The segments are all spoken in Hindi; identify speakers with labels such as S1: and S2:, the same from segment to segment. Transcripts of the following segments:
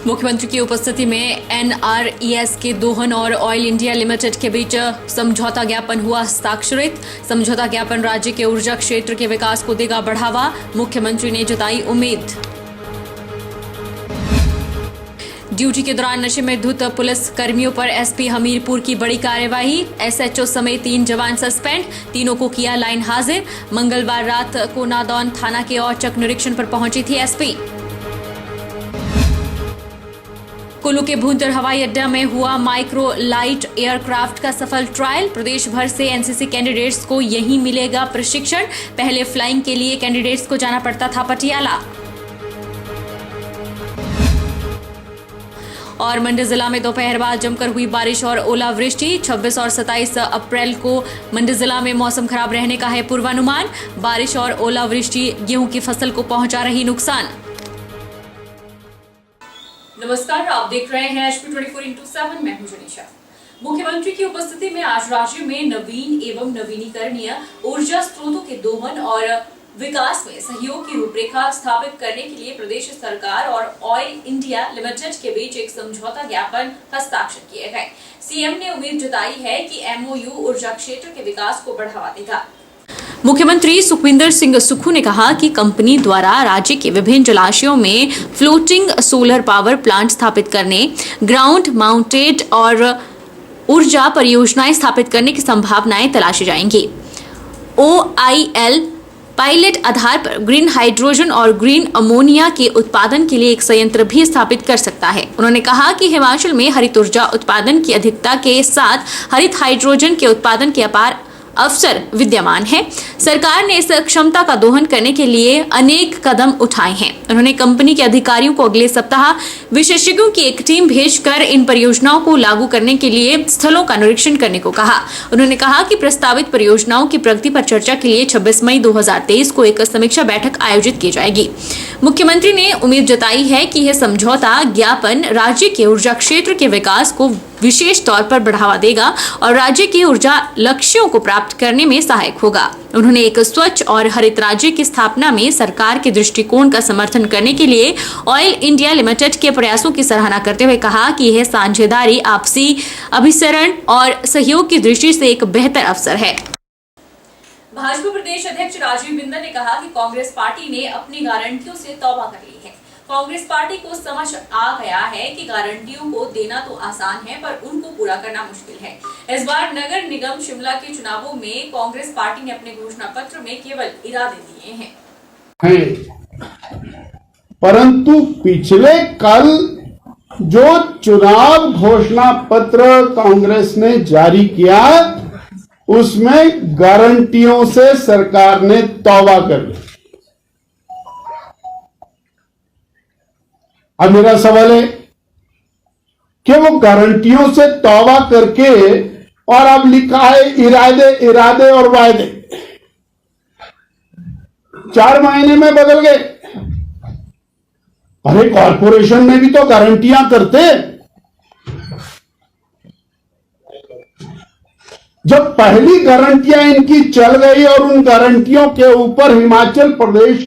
S1: मुख्यमंत्री की उपस्थिति में NRES के दोहन और ऑयल इंडिया लिमिटेड के बीच समझौता ज्ञापन हुआ हस्ताक्षरित। समझौता ज्ञापन राज्य के ऊर्जा क्षेत्र के विकास को देगा बढ़ावा, मुख्यमंत्री ने जताई उम्मीद। ड्यूटी के दौरान नशे में धुत पुलिस कर्मियों पर SP हमीरपुर की बड़ी कार्यवाही। SHO समेत 3 जवान सस्पेंड, तीनों को किया लाइन हाजिर। मंगलवार रात को नादौन थाना के औचक निरीक्षण पर पहुंची थी SP। कुल्लू के भूंतर हवाई अड्डा में हुआ माइक्रो लाइट एयरक्राफ्ट का सफल ट्रायल। प्रदेश भर से NCC कैंडिडेट्स को यहीं मिलेगा प्रशिक्षण। पहले फ्लाइंग के लिए कैंडिडेट्स को जाना पड़ता था पटियाला। और मंडी जिला में दोपहर बाद जमकर हुई बारिश और ओलावृष्टि। 26 और 27 अप्रैल को मंडी जिला में मौसम खराब रहने का है पूर्वानुमान। बारिश और ओलावृष्टि गेहूं की फसल को पहुंचा रही नुकसान। नमस्कार, आप देख रहे हैं HP 24x7। मैं हूं जनीशा। मुख्यमंत्री की उपस्थिति में आज राज्य में नवीन एवं नवीनीकरणीय ऊर्जा स्रोतों के दोहन और विकास में सहयोग की रूपरेखा स्थापित करने के लिए प्रदेश सरकार और ऑयल इंडिया लिमिटेड के बीच एक समझौता ज्ञापन हस्ताक्षर किए गए। CM ने उम्मीद जताई है कि MOU ऊर्जा क्षेत्र के विकास को बढ़ावा देगा। मुख्यमंत्री सुखविंदर सिंह सुक्खू ने कहा कि कंपनी द्वारा राज्य के विभिन्न जलाशयों में फ्लोटिंग सोलर पावर प्लांट स्थापित करने, ग्राउंड माउंटेड और ऊर्जा परियोजनाएं स्थापित करने की संभावनाएं तलाशी जाएंगी। OIL पायलट आधार पर ग्रीन हाइड्रोजन और ग्रीन अमोनिया के उत्पादन के लिए एक संयंत्र भी स्थापित कर सकता है। उन्होंने कहा कि हिमाचल में हरित ऊर्जा उत्पादन की अधिकता के साथ हरित हाइड्रोजन के उत्पादन के अपार अवसर विद्यमान है। सरकार ने इस क्षमता का दोहन करने के लिए अनेक कदम उठाए हैं। उन्होंने कंपनी के अधिकारियों को अगले सप्ताह विशेषज्ञों की एक टीम भेजकर इन परियोजनाओं को लागू करने के लिए स्थलों का निरीक्षण करने को कहा। उन्होंने कहा कि प्रस्तावित परियोजनाओं की प्रगति पर चर्चा के लिए 26 मई 2023 को एक समीक्षा बैठक आयोजित की जाएगी। मुख्यमंत्री ने उम्मीद जताई है कि यह समझौता ज्ञापन राज्य के ऊर्जा क्षेत्र के विकास को विशेष तौर पर बढ़ावा देगा और राज्य के ऊर्जा लक्ष्यों को प्राप्त करने में सहायक होगा। उन्होंने एक स्वच्छ और हरित राज्य की स्थापना में सरकार के दृष्टिकोण का समर्थन करने के लिए ऑयल इंडिया लिमिटेड के प्रयासों की सराहना करते हुए कहा कि यह साझेदारी, आपसी अभिसरण और सहयोग की दृष्टि से एक बेहतर अवसर है। भाजपा प्रदेश अध्यक्ष राजीव बिंदल ने कहा कि कांग्रेस पार्टी ने अपनी गारंटियों से तौबा कर ली है। कांग्रेस पार्टी को समझ आ गया है कि गारंटियों को देना तो आसान है पर उनको पूरा करना मुश्किल है। इस बार नगर निगम शिमला के चुनावों में कांग्रेस पार्टी ने अपने घोषणा पत्र में केवल इरादे दिए हैं,
S2: परंतु पिछले कल जो चुनाव घोषणा पत्र कांग्रेस ने जारी किया उसमें गारंटियों से सरकार ने तौबा कर ली। अब मेरा सवाल है कि वो गारंटियों से तौबा करके और अब लिखा है इरादे इरादे और वायदे 4 महीने में बदल गए। अरे कॉर्पोरेशन में भी तो गारंटियां करते। जब पहली गारंटियां इनकी चल गई और उन गारंटियों के ऊपर हिमाचल प्रदेश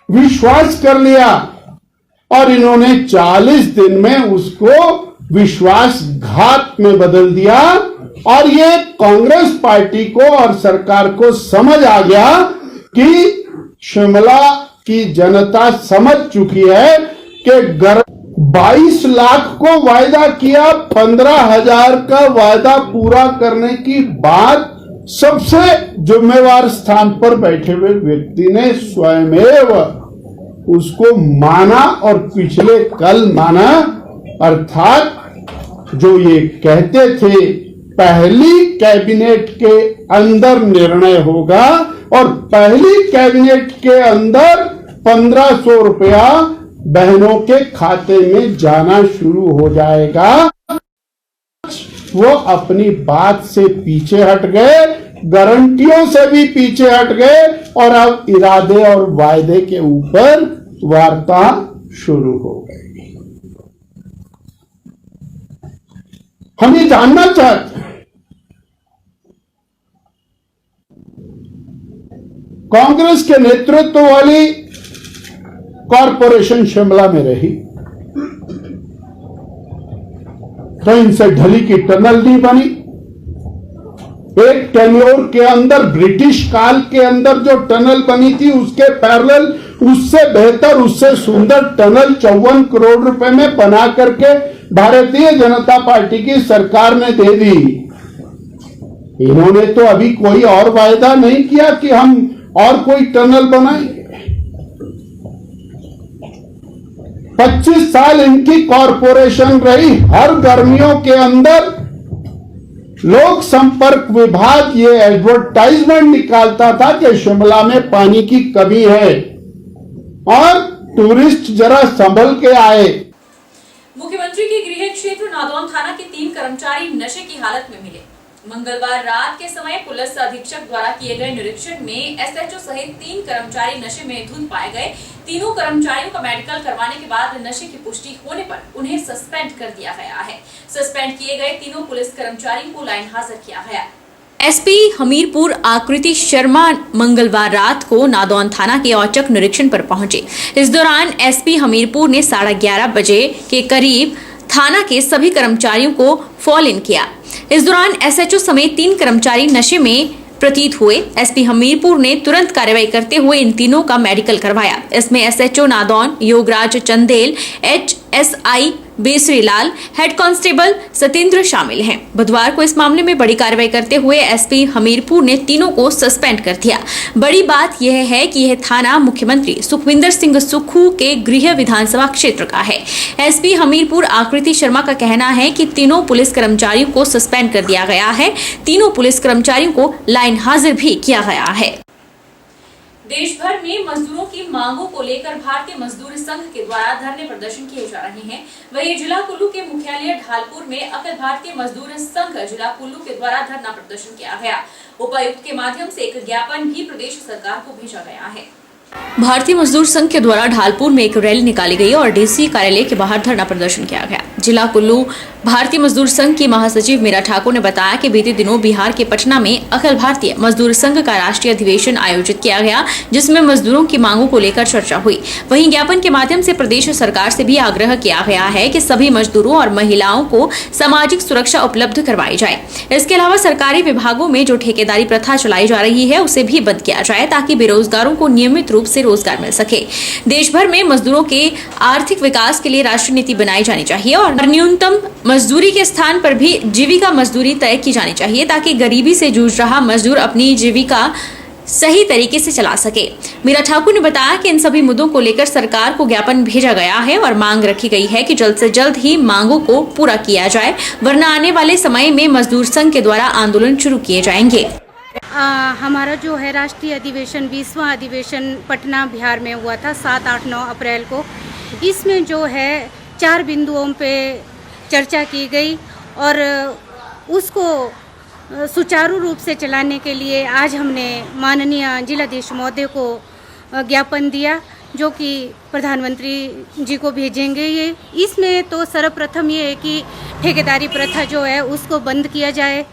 S2: विश्वास कर लिया और इन्होंने 40 दिन में उसको विश्वासघात में बदल दिया और ये कांग्रेस पार्टी को और सरकार को समझ आ गया कि शिमला की जनता समझ चुकी है कि 22 लाख को वायदा किया, 15,000 का वायदा पूरा करने की बात सबसे जिम्मेवार स्थान पर बैठे हुए व्यक्ति ने स्वयमेव उसको माना और पिछले कल माना। अर्थात जो ये कहते थे पहली कैबिनेट के अंदर निर्णय होगा और पहली कैबिनेट के अंदर 1500 रुपया बहनों के खाते में जाना शुरू हो जाएगा, वो अपनी बात से पीछे हट गए, गारंटियों से भी पीछे हट गए और अब इरादे और वायदे के ऊपर वार्ता शुरू हो गई। हम ये जानना चाहते हैं कांग्रेस के नेतृत्व वाली कॉरपोरेशन शिमला में रही, तो इनसे ढली की टनल नहीं बनी। एक टेन्योर के अंदर, ब्रिटिश काल के अंदर जो टनल बनी थी उसके पैरेलल, उससे बेहतर, उससे सुंदर टनल 54 करोड़ रुपए में बना करके भारतीय जनता पार्टी की सरकार ने दे दी। इन्होंने तो अभी कोई और वायदा नहीं किया कि हम और कोई टनल बनाएंगे। 25 साल इनकी कॉरपोरेशन रही। हर गर्मियों के अंदर लोक संपर्क विभाग ये एडवर्टाइजमेंट निकालता था कि शिमला में पानी की कमी है और टूरिस्ट जरा संभल के आए।
S1: मुख्यमंत्री के गृह क्षेत्र नादौन थाना के 3 कर्मचारी नशे की हालत में मिले। मंगलवार रात के समय पुलिस अधीक्षक द्वारा किए गए निरीक्षण में एसएचओ सहित 3 कर्मचारी नशे में धुत पाए गए। तीनों कर्मचारियों का मेडिकल करवाने के बाद नशे की पुष्टि होने पर उन्हें सस्पेंड कर दिया गया है। सस्पेंड किए गए तीनों पुलिस कर्मचारियों को लाइन हाजिर किया गया। एसपी हमीरपुर आकृति शर्मा मंगलवार रात को नादौन थाना के औचक निरीक्षण पर पहुंचे। इस दौरान एसपी हमीरपुर ने 11:30 बजे के करीब थाना के सभी कर्मचारियों को फॉल इन किया। इस दौरान एसएचओ समेत 3 कर्मचारी नशे में प्रतीत हुए। एसपी हमीरपुर ने तुरंत कार्रवाई करते हुए इन तीनों का मेडिकल करवाया। इसमें SHO Nadaun Yograj Chandel, HSI Besarilal, head constable Satendra शामिल हैं। बुधवार को इस मामले में बड़ी कार्रवाई करते हुए एसपी हमीरपुर ने तीनों को सस्पेंड कर दिया। बड़ी बात यह है कि यह थाना मुख्यमंत्री सुखविंदर सिंह सुक्खू के गृह विधानसभा क्षेत्र का है। एसपी हमीरपुर आकृति शर्मा का कहना है कि तीनों पुलिस कर्मचारियों को सस्पेंड कर दिया गया है। तीनों पुलिस कर्मचारियों को लाइन हाजिर भी किया गया है। देश भर में मजदूरों की मांगों को लेकर भारतीय मजदूर संघ के द्वारा धरने प्रदर्शन किए जा रहे हैं। वहीं जिला कुल्लू के मुख्यालय ढालपुर में अखिल भारतीय मजदूर संघ जिला कुल्लू के द्वारा धरना प्रदर्शन किया गया। उपायुक्त के माध्यम से एक ज्ञापन भी प्रदेश सरकार को भेजा गया है। भारतीय मजदूर संघ के द्वारा ढालपुर में एक रैली निकाली गई और डीसी कार्यालय के बाहर धरना प्रदर्शन किया गया। जिला कुल्लू भारतीय मजदूर संघ की महासचिव मीरा ठाकुर ने बताया कि बीते दिनों बिहार के पटना में अखिल भारतीय मजदूर संघ का राष्ट्रीय अधिवेशन आयोजित किया गया, जिसमें मजदूरों की मांगों को लेकर चर्चा हुई। वहीं ज्ञापन के माध्यम से प्रदेश सरकार से भी आग्रह किया गया है कि सभी मजदूरों और महिलाओं को सामाजिक सुरक्षा उपलब्ध करवाई जाए। इसके अलावा सरकारी विभागों में जो ठेकेदारी प्रथा चलाई जा रही है उसे भी बंद किया जाए, ताकि बेरोजगारों को नियमित रूप से रोजगार मिल सके। देश भर में मजदूरों के आर्थिक विकास के लिए राष्ट्रीय नीति बनाई जानी चाहिए और न्यूनतम मजदूरी के स्थान पर भी जीविका मजदूरी तय की जानी चाहिए, ताकि गरीबी से जूझ रहा मजदूर अपनी जीविका सही तरीके से चला सके। मीरा ठाकुर ने बताया कि इन सभी मुद्दों को लेकर सरकार को ज्ञापन भेजा गया है और मांग रखी गई है कि जल्द से जल्द ही मांगों को पूरा किया जाए, वरना आने वाले समय में मजदूर संघ के द्वारा आंदोलन शुरू किए जाएंगे।
S3: हमारा जो है राष्ट्रीय अधिवेशन 20वां अधिवेशन पटना बिहार में हुआ था 7, 8, 9 अप्रैल को। इसमें जो है 4 बिंदुओं पे चर्चा की गई और उसको सुचारू रूप से चलाने के लिए आज हमने माननीय जिलाधीश महोदय को ज्ञापन दिया, जो कि प्रधानमंत्री जी को भेजेंगे। ये इसमें तो सर्वप्रथम ये है कि ठेकेदारी प्रथा जो है उसको बंद किया जाए।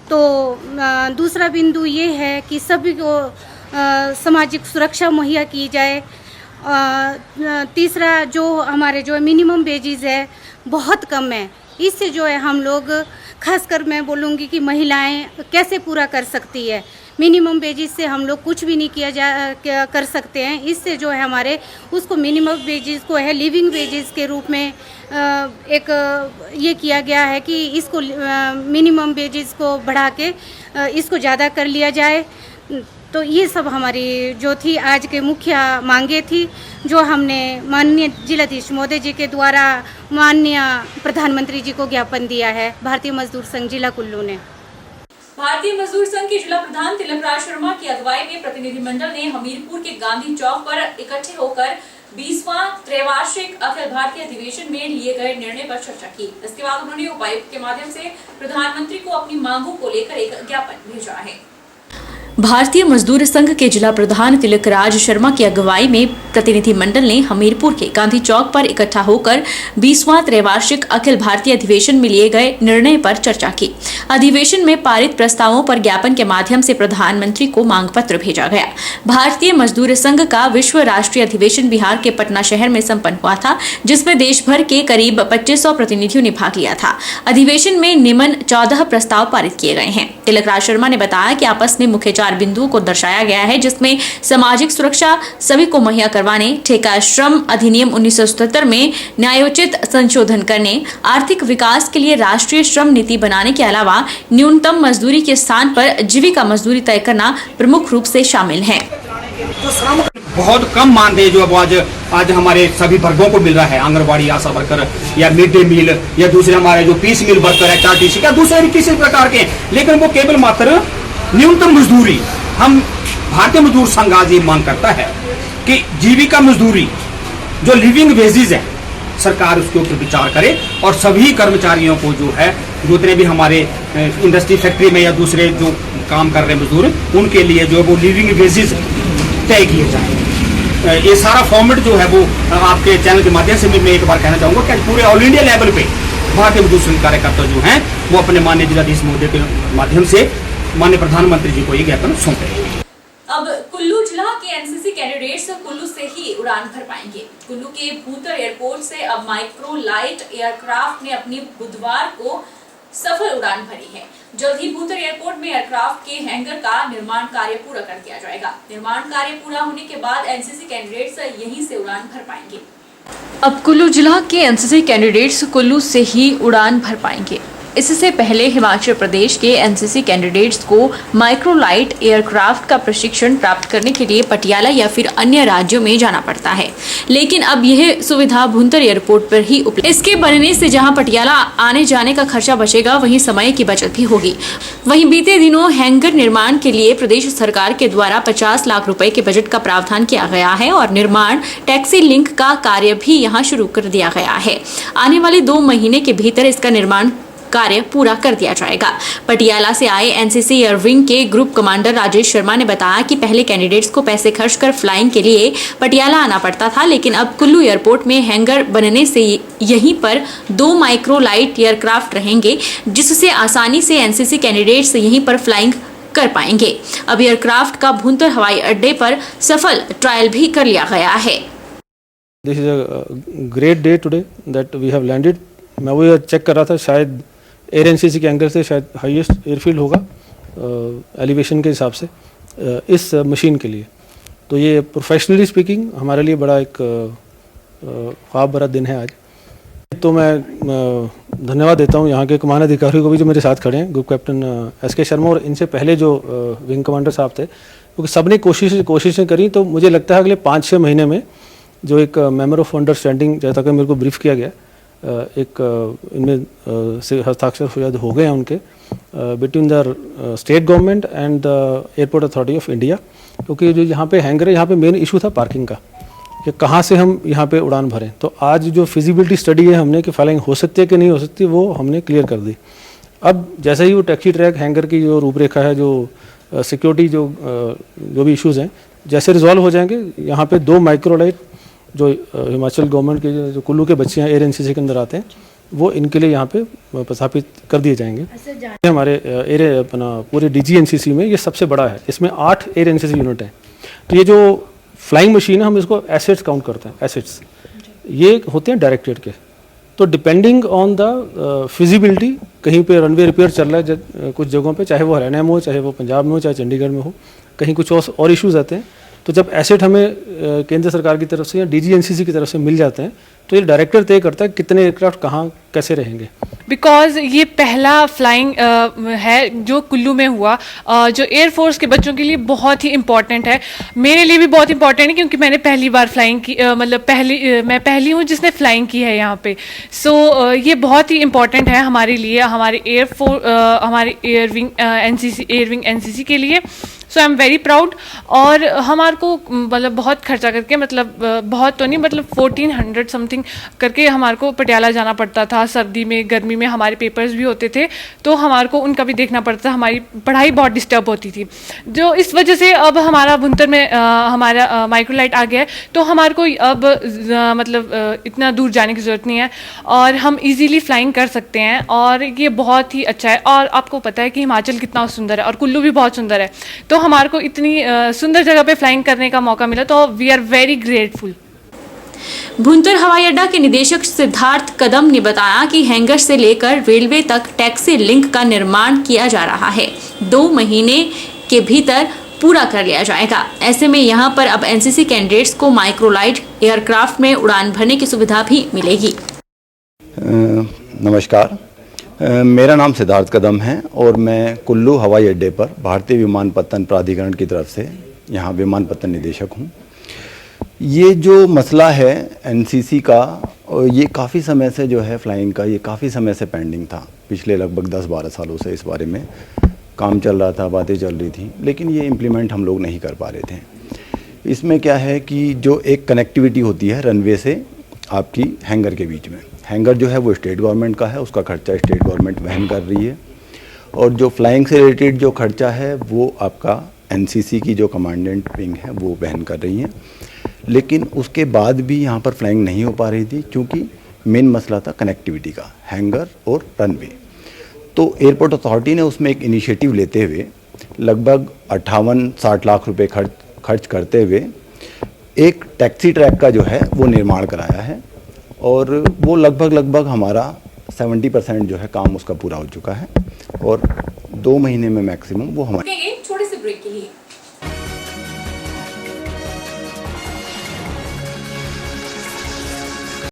S3: तो दूसरा बिंदु ये है कि सभी को सामाजिक सुरक्षा मुहैया की जाए। तीसरा जो हमारे जो मिनिमम वेजेस है बहुत कम है, इससे जो है हम लोग खासकर मैं बोलूँगी कि महिलाएं कैसे पूरा कर सकती है। मिनिमम वेजेस से हम लोग कुछ भी नहीं कर सकते हैं। इससे जो है हमारे उसको मिनिमम वेजेस को है लिविंग वेजेस के रूप में एक ये किया गया है कि इसको मिनिमम वेजेस को बढ़ा के इसको ज़्यादा कर लिया जाए। तो ये सब हमारी जो थी आज के मुख्य मांगे थी, जो हमने माननीय जिलाधीश महोदय जी के द्वारा माननीय प्रधानमंत्री जी को ज्ञापन दिया है भारतीय मजदूर संघ जिला कुल्लू ने।
S1: भारतीय मजदूर संघ के जिला प्रधान तिलकराज शर्मा की अगुवाई में प्रतिनिधिमंडल ने हमीरपुर के गांधी चौक पर इकट्ठे होकर 20वां त्रैवार्षिक अखिल भारतीय अधिवेशन में लिए गए निर्णय पर चर्चा की। इसके बाद उन्होंने उपायुक्त के माध्यम से प्रधानमंत्री को अपनी मांगों को लेकर एक ज्ञापन भेजा है। भारतीय मजदूर संघ के जिला प्रधान तिलक राज शर्मा की अगुवाई में प्रतिनिधिमंडल ने हमीरपुर के गांधी चौक पर इकट्ठा होकर 20वां त्रैवार्षिक अखिल भारतीय अधिवेशन में लिए गए निर्णय पर चर्चा की। अधिवेशन में पारित प्रस्तावों पर ज्ञापन के माध्यम से प्रधानमंत्री को मांग पत्र भेजा गया। भारतीय मजदूर संघ का विश्व राष्ट्रीय अधिवेशन बिहार के पटना शहर में संपन्न हुआ था, जिसमें देश भर के करीब 2500 प्रतिनिधियों ने भाग लिया था। अधिवेशन में निम्न 14 प्रस्ताव पारित किए गए हैं। तिलक राज शर्मा ने बताया कि आपस में मुख्य 4 बिंदुओं को दर्शाया गया है, जिसमें सामाजिक सुरक्षा सभी को मुहैया करवाने, ठेका श्रम अधिनियम 1977 में न्यायोचित संशोधन करने, आर्थिक विकास के लिए राष्ट्रीय श्रम नीति बनाने के अलावा न्यूनतम मजदूरी के स्थान पर जीविका मजदूरी तय करना प्रमुख रूप से शामिल है।
S4: तो श्रम बहुत कम मानदेय जो आज हमारे सभी वर्गों को मिल रहा है, आंगनबाड़ी आशा वर्कर या मिड डे मील या दूसरे हमारे जो पीस मिल वर्कर है, चार्टीसी का दूसरे किसी प्रकार के, लेकिन वो केवल मात्र न्यूनतम मजदूरी। हम भारतीय मजदूर संघ आज ये मांग करता है कि जीविका मजदूरी जो लिविंग वेजेस है, सरकार उसके ऊपर विचार करे और सभी कर्मचारियों को जो है, जितने भी हमारे इंडस्ट्री फैक्ट्री में या दूसरे जो काम कर रहे मजदूर, उनके लिए जो वो लिविंग वेजेस तय किए जाए। ये सारा फॉर्मेट जो है वो आपके चैनल के माध्यम से मैं एक बार कहना चाहूंगा कि पूरे ऑल इंडिया लेवल पे भारतीय मजदूर संघ कार्यकर्ता जो हैं वो अपने माननीय जिलाधीश महोदय के माध्यम से माननीय प्रधानमंत्री जी को ये ज्ञापन सौंपे।
S1: अब कुल्लू जिला के एनसीसी कैंडिडेट्स कुल्लू से ही उड़ान भर पाएंगे। कुल्लू के भूतर एयरपोर्ट से अब माइक्रो लाइट एयरक्राफ्ट ने अपनी बुधवार को सफल उड़ान भरी है। जल्द ही भूतर एयरपोर्ट में एयरक्राफ्ट के हैंगर का निर्माण कार्य पूरा कर दिया जाएगा। निर्माण कार्य पूरा होने के बाद एनसीसी कैंडिडेट्स यहीं से उड़ान भर पाएंगे। अब कुल्लू जिला के एनसीसी कैंडिडेट्स कुल्लू से ही उड़ान भर पाएंगे। इससे पहले हिमाचल प्रदेश के एनसीसी कैंडिडेट्स को माइक्रोलाइट एयरक्राफ्ट का प्रशिक्षण प्राप्त करने के लिए पटियाला या फिर अन्य राज्यों में जाना पड़ता है, लेकिन अब यह सुविधा भुंतर एयरपोर्ट पर ही उपलब्ध। इसके बनने से जहां पटियाला आने जाने का खर्चा बचेगा, वहीं समय की बचत भी होगी। वहीं बीते दिनों हैंगर निर्माण के लिए प्रदेश सरकार के द्वारा 50 लाख रुपए के बजट का प्रावधान किया गया है और निर्माण टैक्सी लिंक का कार्य भी यहाँ शुरू कर दिया गया है। आने वाले 2 महीने के भीतर इसका निर्माण कार्य पूरा कर दिया जाएगा। पटियाला से आए एनसीसी एयर विंग के ग्रुप कमांडर राजेश शर्मा ने बताया कि पहले कैंडिडेट्स को पैसे खर्च कर फ्लाइंग के लिए पटियाला आना पड़ता था, लेकिन अब कुल्लू एयरपोर्ट में हैंगर बनने से यहीं पर 2 माइक्रो लाइट एयरक्राफ्ट रहेंगे, जिससे आसानी से एनसीसी कैंडिडेट्स यहीं पर फ्लाइंग कर पाएंगे। अब एयरक्राफ्ट का भुंतर हवाई अड्डे पर सफल ट्रायल भी कर लिया गया है।
S5: This is a great day today that we have landed. मैं वो चेक कर रहा था, शायद एयर एनसीसी के एंगल से शायद हाईएस्ट एयरफील्ड होगा एलिवेशन के हिसाब से इस मशीन के लिए। तो ये प्रोफेशनली स्पीकिंग हमारे लिए बड़ा एक ख्वाब भरा दिन है आज। तो मैं धन्यवाद देता हूँ यहाँ के कमान अधिकारियों को भी जो मेरे साथ खड़े हैं, ग्रुप कैप्टन एसके शर्मा और इनसे पहले जो विंग कमांडर साहब थे, क्योंकि सबने कोशिशें करी। तो मुझे लगता है अगले 5-6 महीने में जो एक मेमोर ऑफ अंडरस्टैंडिंग, जैसा कि मेरे को ब्रीफ किया गया, एक इनमें से हस्ताक्षर शायद हो गए हैं उनके between the state government and the airport authority of India. क्योंकि जो यहाँ पे हैंगर है, यहाँ पे मेन इशू था पार्किंग का, कि कहाँ से हम यहाँ पे उड़ान भरें। तो आज जो फिजिबिलिटी स्टडी है हमने कि फ्लाइंग हो सकती है कि नहीं हो सकती, वो हमने क्लियर कर दी। अब जैसे ही वो टैक्सी ट्रैक हैंगर की जो रूपरेखा है, जो सिक्योरिटी जो भी इश्यूज़ हैं, जैसे रिजॉल्व हो जाएंगे, यहाँ पे 2 माइक्रोलाइट जो हिमाचल गवर्नमेंट के जो कुल्लू के बच्चे हैं एयर एनसीसी के अंदर आते हैं, वो इनके लिए यहाँ पे प्रस्थापित कर दिए जाएंगे। हमारे एयर अपना पूरे डीजी एनसीसी में ये सबसे बड़ा है। इसमें 8 एयर एनसीसी यूनिट हैं। तो ये जो फ्लाइंग मशीन है, हम इसको एसेट्स काउंट करते हैं। एसेट्स ये होते हैं डायरेक्टरेट के। तो डिपेंडिंग ऑन द फिजिबिलिटी, कहीं पे रनवे रिपेयर चल रहा है कुछ जगहों पे, चाहे वो हरियाणा में हो, चाहे वो पंजाब में हो, चाहे चंडीगढ़ में हो, कहीं कुछ और इश्यूज आते हैं। तो जब एसेट हमें केंद्र सरकार की तरफ से या डीजी एनसीसी की तरफ से मिल जाते हैं, तो ये डायरेक्टर तय करता है कितने एयरक्राफ्ट कहाँ कैसे रहेंगे।
S6: बिकॉज ये पहला फ्लाइंग है जो कुल्लू में हुआ, जो एयरफोर्स के बच्चों के लिए बहुत ही इम्पॉर्टेंट है। मेरे लिए भी बहुत इम्पॉर्टेंट है, क्योंकि मैंने पहली बार फ्लाइंग की, मतलब मैं पहली हूँ जिसने फ्लाइंग की है यहाँ पे। सो ये बहुत ही इम्पॉर्टेंट है हमारे लिए, हमारे हमारे एयर विंग एनसीसी के लिए। सो आई एम वेरी प्राउड। और हमारे को मतलब बहुत खर्चा करके, मतलब बहुत तो नहीं, मतलब 1400 समथिंग करके हमारे को पटियाला जाना पड़ता था। सर्दी में, गर्मी में हमारे पेपर्स भी होते थे, तो हमारे को उनका भी देखना पड़ता था। हमारी पढ़ाई बहुत डिस्टर्ब होती थी, जो इस वजह से अब हमारा भुंतर में हमारा माइक्रोलाइट आ गया है, तो हमारे को अब मतलब इतना दूर जाने की ज़रूरत नहीं है और हम इजीली फ्लाइंग कर सकते हैं। और ये बहुत ही अच्छा है। और आपको पता है कि हिमाचल कितना सुंदर है और कुल्लू भी बहुत सुंदर है, तो हमारे को इतनी सुंदर जगह पे फ्लाइंग करने का मौका मिला, तो we are very grateful.
S1: Bhuntar हवाई अड्डा के निदेशक सिद्धार्थ कदम ने बताया कि हैंगर से लेकर रेलवे तक टैक्सी लिंक का निर्माण किया जा रहा है। 2 महीने के भीतर पूरा कर लिया जाएगा। ऐसे में यहाँ पर अब एनसीसी कैंडिडेट्स को माइक्रोलाइट एयरक्राफ्ट में उड़ान भरने की सुविधा भी मिलेगी।
S7: नमस्कार, मेरा नाम सिद्धार्थ कदम है और मैं कुल्लू हवाई अड्डे पर भारतीय विमानपत्तन प्राधिकरण की तरफ से यहाँ विमानपत्तन निदेशक हूँ। ये जो मसला है एनसीसी का, ये काफ़ी समय से जो है फ्लाइंग का, ये काफ़ी समय से पेंडिंग था। पिछले लगभग 10-12 सालों से इस बारे में काम चल रहा था, बातें चल रही थी, लेकिन ये इम्प्लीमेंट हम लोग नहीं कर पा रहे थे। इसमें क्या है कि जो एक कनेक्टिविटी होती है रनवे से आपकी हैंगर के बीच में, हैंगर जो है वो स्टेट गवर्नमेंट का है, उसका खर्चा स्टेट गवर्नमेंट वहन कर रही है। और जो फ्लाइंग से रिलेटेड जो खर्चा है वो आपका एनसीसी की जो कमांडेंट विंग है वो वहन कर रही है। लेकिन उसके बाद भी यहाँ पर फ्लाइंग नहीं हो पा रही थी, क्योंकि मेन मसला था कनेक्टिविटी का, हैंगर और रनवे। तो एयरपोर्ट अथॉरिटी ने उसमें एक इनिशिएटिव लेते हुए लगभग 58-60 लाख रुपए खर्च करते हुए एक टैक्सी ट्रैक का जो है वो निर्माण कराया है, और वो लगभग हमारा 70% जो है काम उसका पूरा हो चुका है, और 2 महीने में मैक्सिमम वो हमारे
S1: छोटे से ब्रेक के लिए